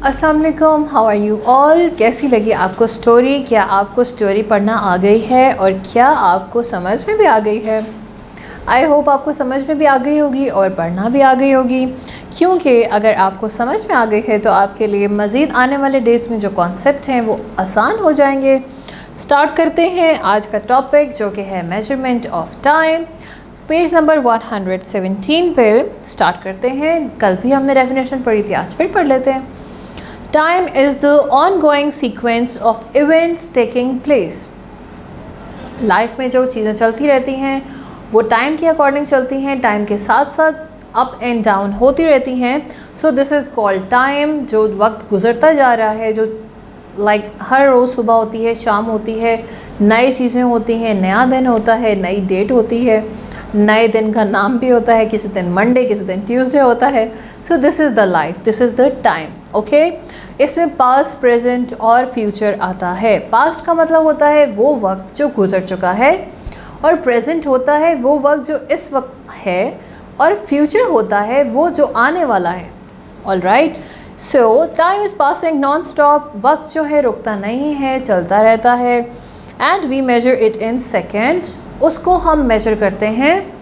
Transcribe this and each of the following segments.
अस्सलाम वालेकुम, how are you all. कैसी लगी आपको स्टोरी? क्या आपको स्टोरी पढ़ना आ गई है और क्या आपको समझ में भी आ गई है? आई होप आपको समझ में भी आ गई होगी और पढ़ना भी आ गई होगी, क्योंकि अगर आपको समझ में आ गई है तो आपके लिए मज़ीद आने वाले डेज़ में जो कॉन्सेप्ट हैं वो आसान हो जाएंगे। स्टार्ट करते हैं आज का टॉपिक, जो कि है measurement of time. Page number 117 पे स्टार्ट करते हैं। कल भी हमने डेफिनेशन पढ़ी थी, आज फिर पढ़ लेते हैं। Time is the ongoing sequence of events taking place. Life में जो चीज़ें चलती रहती हैं वो टाइम के अकॉर्डिंग चलती हैं, टाइम के साथ साथ अप एंड डाउन होती रहती हैं। So this is called time. जो वक्त गुजरता जा रहा है, जो हर रोज़ सुबह होती है, शाम होती है, नई चीज़ें होती हैं, नया दिन होता है, नई डेट होती है, नए दिन का नाम भी होता है, किसी दिन मंडे, किसी दिन ट्यूसडे होता है। So this is the life, this is the time. Okay, इसमें पास्ट, प्रेजेंट और फ्यूचर आता है। पास्ट का मतलब होता है वो वक्त जो गुजर चुका है, और प्रेजेंट होता है वो वक्त जो इस वक्त है, और फ्यूचर होता है वो जो आने वाला है। All right, so time is passing non stop. वक्त जो है रुकता नहीं है, चलता रहता है। And we measure it in seconds. उसको हम मेजर करते हैं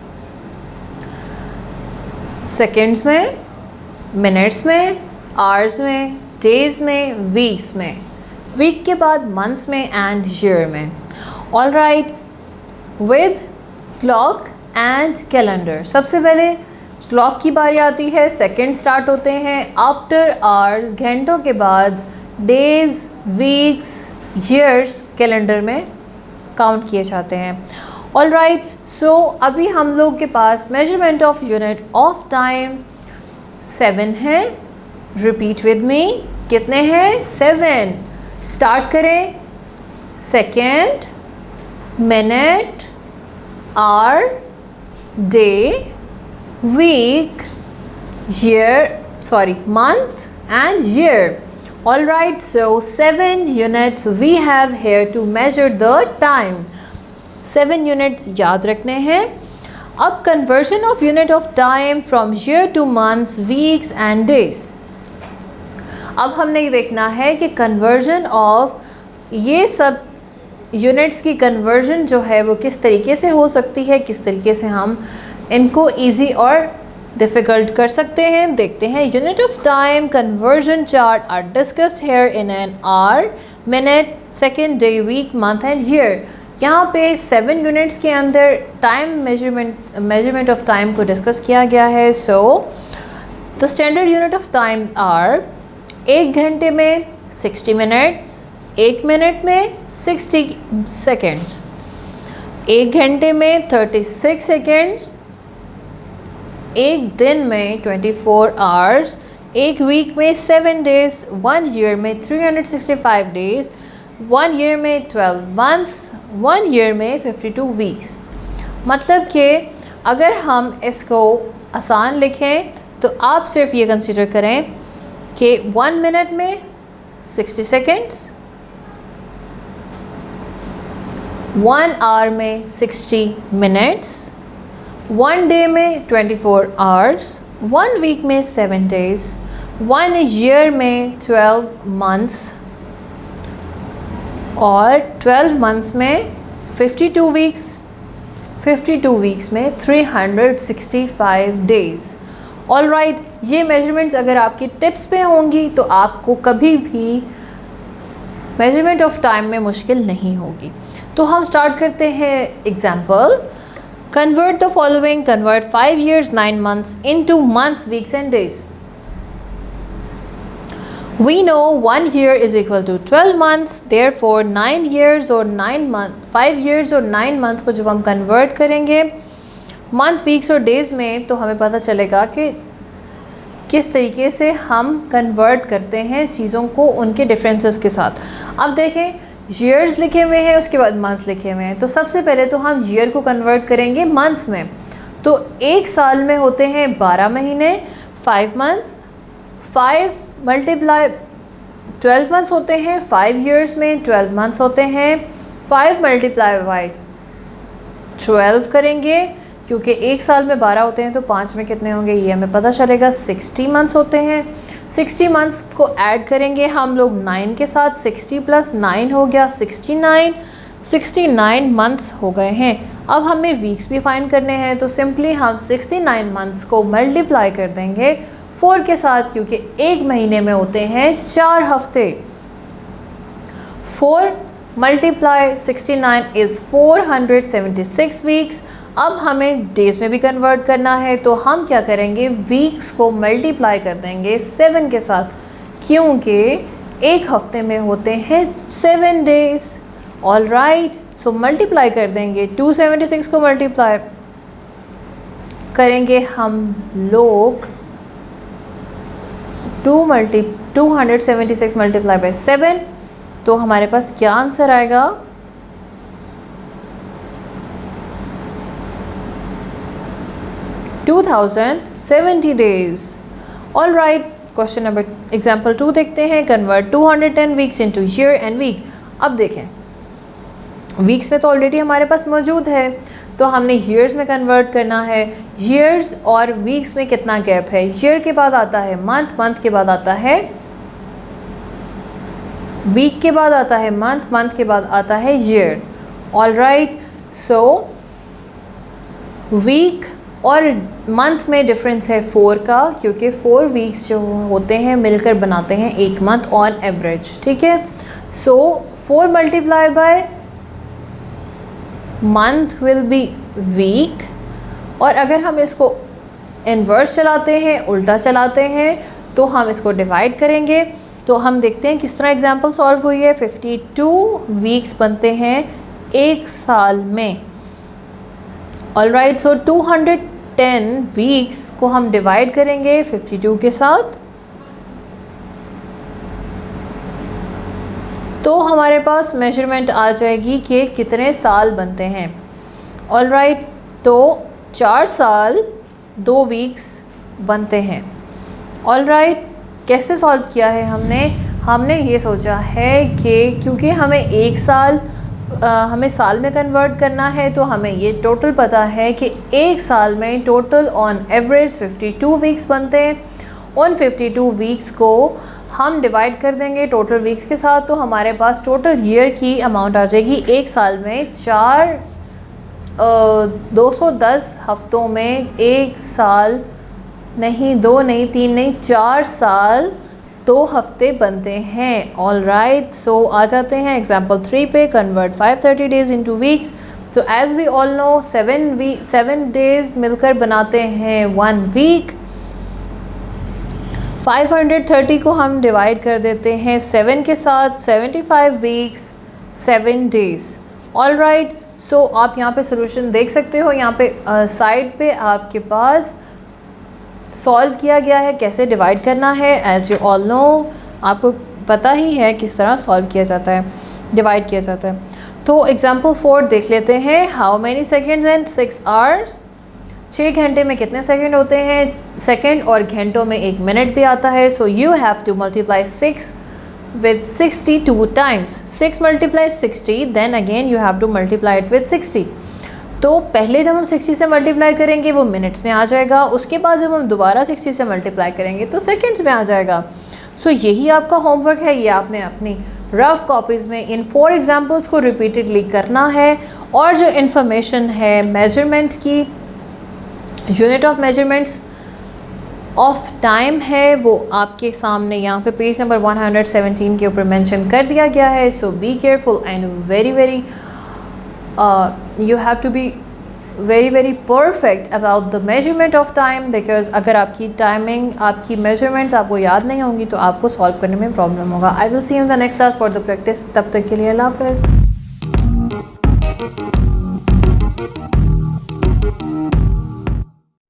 सेकेंड्स में, मिनट्स में, आवर्स में, डेज़ में, वीक्स में, वीक के बाद मंथ्स में एंड ईयर में। All right, with clock and calendar. सबसे पहले क्लॉक की बारी आती है, सेकेंड स्टार्ट होते हैं, आफ्टर आवर्स घंटों के बाद डेज़, वीक्स, ईयर्स कैलेंडर में काउंट किए जाते हैं। ऑल राइट, सो अभी हम लोग के पास measurement of unit of time 7 है। रिपीट विद मी, कितने हैं? 7। स्टार्ट करें। Second, minute, hour, day, week, month and year. All right, so 7 units we have here to measure the time. 7 units याद रखने हैं। अब conversion of unit of time from year to months, weeks and days. अब हमने ये देखना है कि conversion of ये सब यूनिट्स की कन्वर्जन जो है वो किस तरीके से हो सकती है, किस तरीके से हम इनको इजी और डिफ़िकल्ट कर सकते हैं। देखते हैं। Unit of time conversion chart are discussed here in an hour, minute, second, day, week, month and year. यहाँ पे 7 यूनिट्स के अंदर टाइम मेजरमेंट ऑफ टाइम को डिस्कस किया गया है। So the standard unit of time are 1 घंटे में 60 मिनट्स, 1 मिनट में 60 सेकेंड्स, 1 घंटे में 36 सेकेंड्स, 1 दिन में 24 आवर्स, 1 वीक में 7 डेज़, 1 ईयर में 365 डेज़, 1 ईयर में 12 मंथ्स, 1 ईयर में 52 वीक्स। मतलब कि अगर हम इसको आसान लिखें तो आप सिर्फ ये कंसीडर करें कि 1 मिनट में 60 सेकेंड्स, 1 आवर में 60 मिनट्स, 1 डे में 24 आवर्स, 1 वीक में 7 डेज़, 1 ईयर में 12 मंथ्स और 12 मंथ्स में 52 वीक्स, 52 वीक्स में 365 डेज़। ऑल राइट, ये मेजरमेंट्स अगर आपकी टिप्स पे होंगी तो आपको कभी भी मेजरमेंट ऑफ टाइम में मुश्किल नहीं होगी। तो हम स्टार्ट करते हैं example. Convert the following, convert 5 years 9 months into months, weeks and days. We know 1 year is equal to 12 months, therefore 9 years or 9 months, 5 years और 9 months को जब हम कन्वर्ट करेंगे मंथ, वीक्स और डेज़ में, तो हमें पता चलेगा कि किस तरीके से हम कन्वर्ट करते हैं चीज़ों को उनके डिफरेंसेस के साथ। अब देखें, ईयर्स लिखे हुए हैं, उसके बाद मंथ्स लिखे हुए हैं। तो सबसे पहले तो हम ईयर को कन्वर्ट करेंगे मंथ्स में। तो 1 साल में होते हैं 12 महीने, 5 मंथ्स, 5 मल्टीप्लाई 12 मंथ्स होते हैं, 5 ईयर्स में 12 मंथ्स होते हैं, 5 मल्टीप्लाई बाई 12 करेंगे, क्योंकि 1 साल में 12 होते हैं तो 5 में कितने होंगे ये हमें पता चलेगा, 60 मंथ्स होते हैं। 60 मंथ्स को ऐड करेंगे हम लोग 9 के साथ, 60 + 9 हो गया 69, 69 मंथ्स हो गए हैं। अब हमें वीक्स भी फाइंड करने हैं, तो सिंपली हम 69 मंथ्स को मल्टीप्लाई कर देंगे 4 के साथ, क्योंकि एक महीने में होते हैं 4 हफ्ते। 4 × 69 इज़ 476 वीक्स। अब हमें डेज़ में भी कन्वर्ट करना है, तो हम क्या करेंगे, वीक्स को मल्टीप्लाई कर देंगे 7 के साथ, क्योंकि एक हफ्ते में होते हैं 7 days. All right, so multiply कर देंगे, 276 को मल्टीप्लाई करेंगे हम लोग 276 मल्टीप्लाई बाय 7, तो हमारे पास क्या आंसर आएगा, 2070 days. All right, question number example 2 देखते हैं। Convert 210 weeks into year and week. अब देखें, वीक्स में तो ऑलरेडी हमारे पास मौजूद है, तो हमने ईयर्स में कन्वर्ट करना है। ईयर्स और वीक्स में कितना गैप है, ईयर के बाद आता है मंथ, मंथ के बाद आता है वीक, के बाद आता है मंथ, मंथ के बाद आता है year. All right, so weak और मंथ में डिफरेंस है 4 का, क्योंकि 4 वीक्स जो होते हैं मिलकर बनाते हैं एक मंथ ऑन एवरेज। ठीक है, सो 4 multiply by month will be weak, और अगर हम इसको इन्वर्स चलाते हैं, उल्टा चलाते हैं, तो हम इसको डिवाइड करेंगे। तो हम देखते हैं किस तरह एग्जांपल सॉल्व हुई है। 52 वीक्स बनते हैं एक साल में। ऑल राइट, सो 210 वीक्स को हम डिवाइड करेंगे 52 के साथ, तो हमारे पास मेजरमेंट आ जाएगी कि कितने साल बनते हैं। ऑल राइट, तो 4 साल 2 वीक्स बनते हैं। ऑल राइट, कैसे सॉल्व किया है हमने ये सोचा है कि क्योंकि हमें एक साल हमें साल में कन्वर्ट करना है, तो हमें ये टोटल पता है कि एक साल में टोटल ऑन एवरेज 52 वीक्स बनते हैं। उन 52 वीक्स को हम डिवाइड कर देंगे टोटल वीक्स के साथ, तो हमारे पास टोटल ईयर की अमाउंट आ जाएगी। एक साल में 210 हफ्तों में एक साल नहीं, 2 नहीं, 3 नहीं, 4 साल 2 हफ्ते बनते हैं। ऑल राइट, सो आ जाते हैं एग्जाम्पल 3 पे। Convert 530 days into weeks. तो as we all know 7 days मिलकर बनाते हैं 1 वीक। 530 को हम डिवाइड कर देते हैं 7 के साथ, 75 वीक्स 7 डेज। ऑल राइट, सो आप यहाँ पे सोल्यूशन देख सकते हो। यहाँ पे साइड पे आपके पास सॉल्व किया गया है कैसे डिवाइड करना है। एज यू ऑल नो, आपको पता ही है किस तरह सॉल्व किया जाता है, डिवाइड किया जाता है। तो एग्जाम्पल 4 देख लेते हैं। How many seconds and 6 hours. 6 घंटे में कितने सेकंड होते हैं, सेकंड, और घंटों में 1 मिनट भी आता है। So you have to multiply 6 with 62 times. 6 × 60, then again you have to multiply it with 60. तो पहले जब हम 60 से मल्टीप्लाई करेंगे वो मिनट्स में आ जाएगा, उसके बाद जब हम दोबारा 60 से मल्टीप्लाई करेंगे तो सेकंड्स में आ जाएगा। सो यही आपका होमवर्क है, ये आपने अपनी रफ कॉपीज़ में इन 4 एग्जाम्पल्स को रिपीटेडली करना है। और जो इन्फॉर्मेशन है मेजरमेंट्स की, unit of measurements of time है, वो आपके सामने यहाँ पे पेज नंबर 117 के ऊपर मेंशन कर दिया गया है। So be careful and very you have to be very perfect about the measurement of time, because अगर आपकी टाइमिंग, आपकी मेजरमेंट्स आपको याद नहीं होंगी तो आपको सॉल्व करने में प्रॉब्लम होगा। I will see you in the next class for the practice. तब तक के लिए अल्लाह हाफ़िज़।